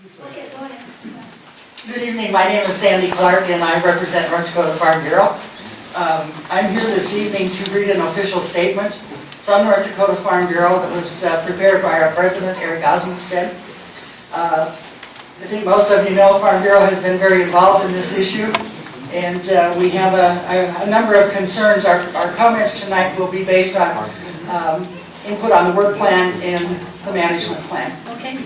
Okay, go ahead. Good evening, my name is Sandy Clark and I represent North Dakota Farm Bureau. I'm here this evening to read an official statement from North Dakota Farm Bureau that was prepared by our president, Eric Osmondstead. I think most of you know Farm Bureau has been very involved in this issue, and we have a number of concerns. Our comments tonight will be based on input on the work plan and the management plan. Okay.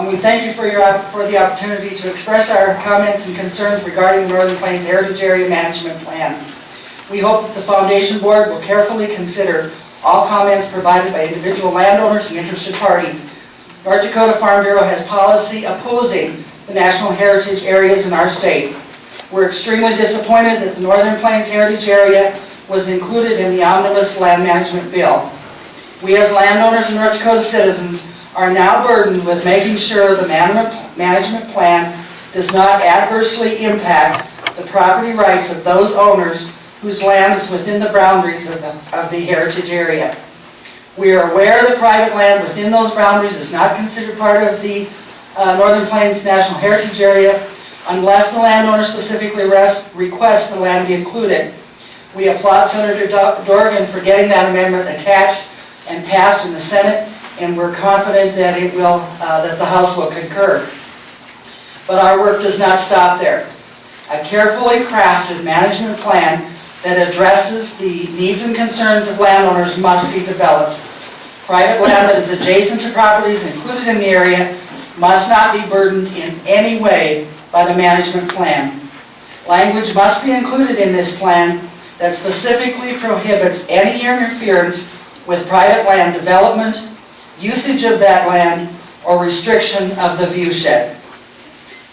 We thank you for the opportunity to express our comments and concerns regarding the Northern Plains Heritage Area Management Plan. We hope that the Foundation Board will carefully consider all comments provided by individual landowners and interested parties. North Dakota Farm Bureau has policy opposing the national heritage areas in our state. We're extremely disappointed that the Northern Plains Heritage Area was included in the Omnibus Land Management Bill. We as landowners and North Dakota citizens are now burdened with making sure the management plan does not adversely impact the property rights of those owners whose land is within the boundaries of the heritage area. We are aware the private land within those boundaries is not considered part of the Northern Plains National Heritage Area unless the landowner specifically requests the land be included. We applaud Senator Dorgan for getting that amendment attached and passed in the Senate, and we're confident that it will, that the House will concur. But our work does not stop there. A carefully crafted management plan that addresses the needs and concerns of landowners must be developed. Private land that is adjacent to properties included in the area must not be burdened in any way by the management plan. Language must be included in this plan that specifically prohibits any interference with private land development, usage of that land, or restriction of the viewshed.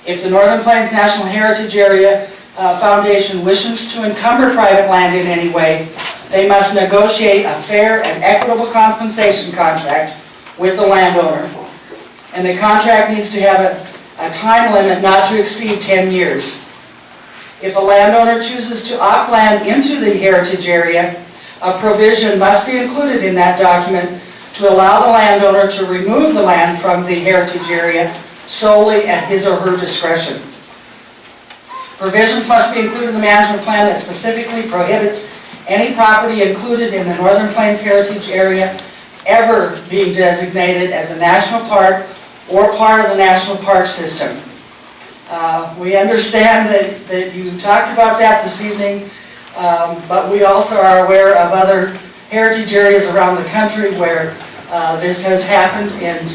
If the Northern Plains National Heritage Area Foundation wishes to encumber private land in any way, they must negotiate a fair and equitable compensation contract with the landowner. And the contract needs to have a time limit not to exceed 10 years. If a landowner chooses to opt land into the heritage area, a provision must be included in that document to allow the landowner to remove the land from the heritage area solely at his or her discretion. Provisions must be included in the management plan that specifically prohibits any property included in the Northern Plains Heritage Area ever being designated as a national park or part of the national park system. We understand that you talked about that this evening, but we also are aware of other heritage areas around the country where this has happened, and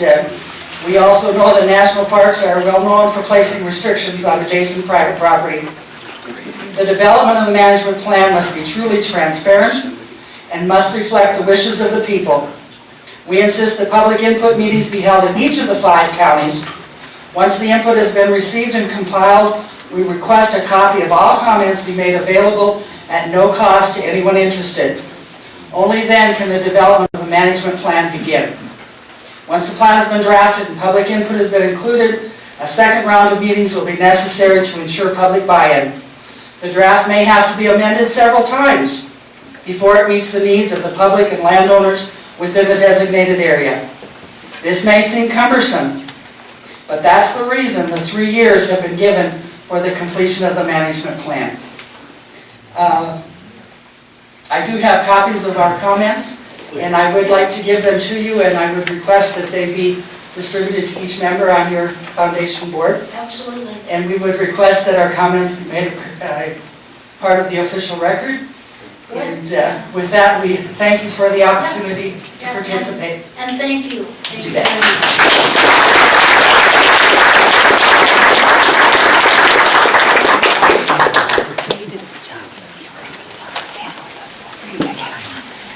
we also know that national parks are well known for placing restrictions on adjacent private property. The development of the management plan must be truly transparent and must reflect the wishes of the people. We insist that public input meetings be held in each of the 5 counties. Once the input has been received and compiled, we request a copy of all comments be made available at no cost to anyone interested. Only then can the development of the management plan begin. Once the plan has been drafted and public input has been included, a second round of meetings will be necessary to ensure public buy-in. The draft may have to be amended several times before it meets the needs of the public and landowners within the designated area. This may seem cumbersome, but that's the reason the 3 years have been given for the completion of the management plan. I do have copies of our comments, and I would like to give them to you, and I would request that they be distributed to each member on your foundation board. Absolutely. And we would request that our comments be made part of the official record. And with that, we thank you for the opportunity to participate. And thank you. Thank you bet. very much.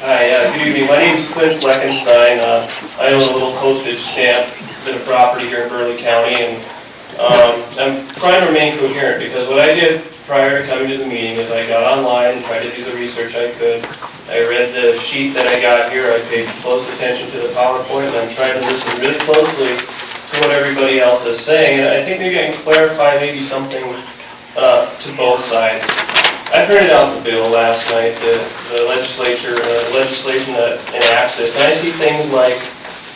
Hi, good evening. My name is Clint Fleckenstein. I own a little postage stamp bit of property here in Burleigh County, and I'm trying to remain coherent because what I did prior to coming to the meeting is I got online and tried to do the research I could. I read the sheet that I got here. I paid close attention to the PowerPoint, and I'm trying to listen really closely to what everybody else is saying. And I think maybe I can clarify maybe something to both sides. I printed out the bill last night, the legislation that enacts this, and I see things like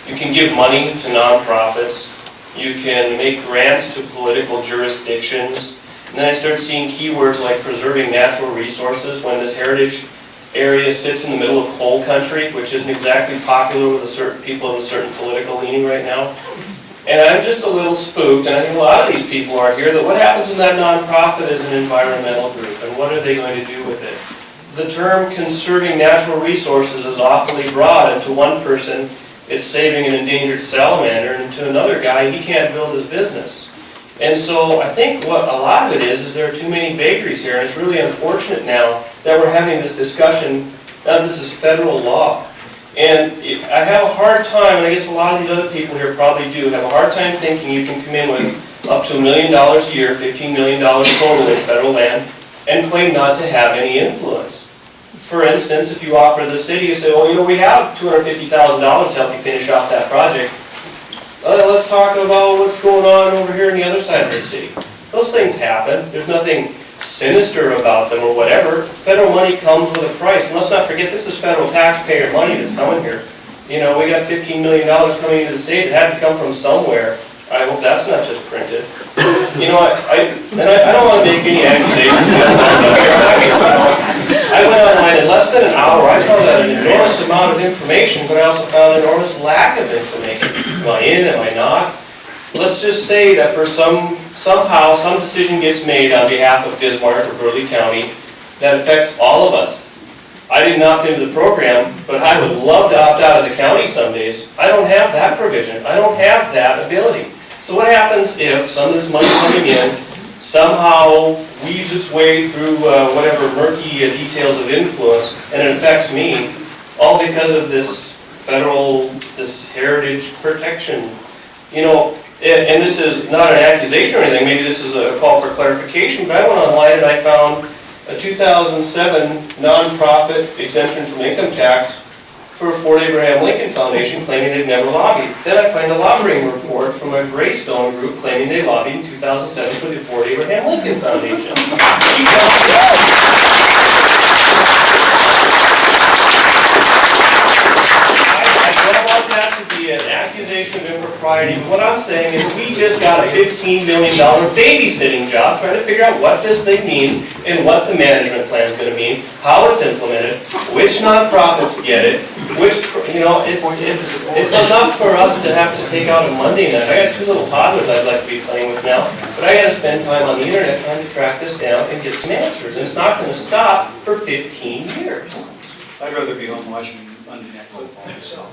you can give money to nonprofits, You can make grants to political jurisdictions. And then I started seeing keywords like preserving natural resources when this heritage area sits in the middle of coal country, which isn't exactly popular with a certain people of a certain political leaning right now. And I'm just a little spooked, and I think a lot of these people are here, that what happens when that nonprofit is an environmental group, and what are they going to do with it? The term conserving natural resources is awfully broad, and to one person, it's saving an endangered salamander, and to another guy, he can't build his business. And so I think what a lot of it is there are too many bakeries here, and it's really unfortunate now that we're having this discussion. Now this is federal law. And I have a hard time, and I guess a lot of these other people here probably do, have a hard time thinking you can come in with up to $1 million a year, $15 million total in federal land, and claim not to have any influence. For instance, if you offer the city, you say, well, you know, we have $250,000 to help you finish off that project. Let's talk about what's going on over here on the other side of the city. Those things happen. There's nothing sinister about them or whatever. Federal money comes with a price. And let's not forget, this is federal taxpayer money that's coming here. You know, we got $15 million coming into the state. It had to come from somewhere. I hope that's not just printed. You know, I don't want to make any accusations. I went online in less than an hour. I found out an enormous amount of information, but I also found an enormous lack of information. Am I in? Am I not? Let's just say that for somehow some decision gets made on behalf of Bismarck or Burleigh County that affects all of us. I didn't opt into the program, but I would love to opt out of the county some days. I don't have that provision. I don't have that ability. So what happens if some of this money coming in somehow weaves its way through whatever murky details of influence, and it affects me, all because of this this heritage protection? You know, and this is not an accusation or anything, maybe this is a call for clarification, but I went online and I found a 2007 nonprofit exemption from income tax for Fort Abraham Lincoln Foundation claiming they'd never lobbied. Then I find a lobbying report from a Greystone group claiming they lobbied in 2007 for the Fort Abraham Lincoln Foundation. I don't want that to be an accusation of impropriety, but what I'm saying is we just got a $15 million babysitting job trying to figure out what this thing means and what the management plan is going to mean, how it's implemented, which nonprofits get it, which, you know, it's enough for us to have to take out a Monday night. I got 2 little toddlers I'd like to be playing with now, but I got to spend time on the internet trying to track this down and get some answers, and it's not going to stop for 15 years. I'd rather be home watching Monday Night Football myself.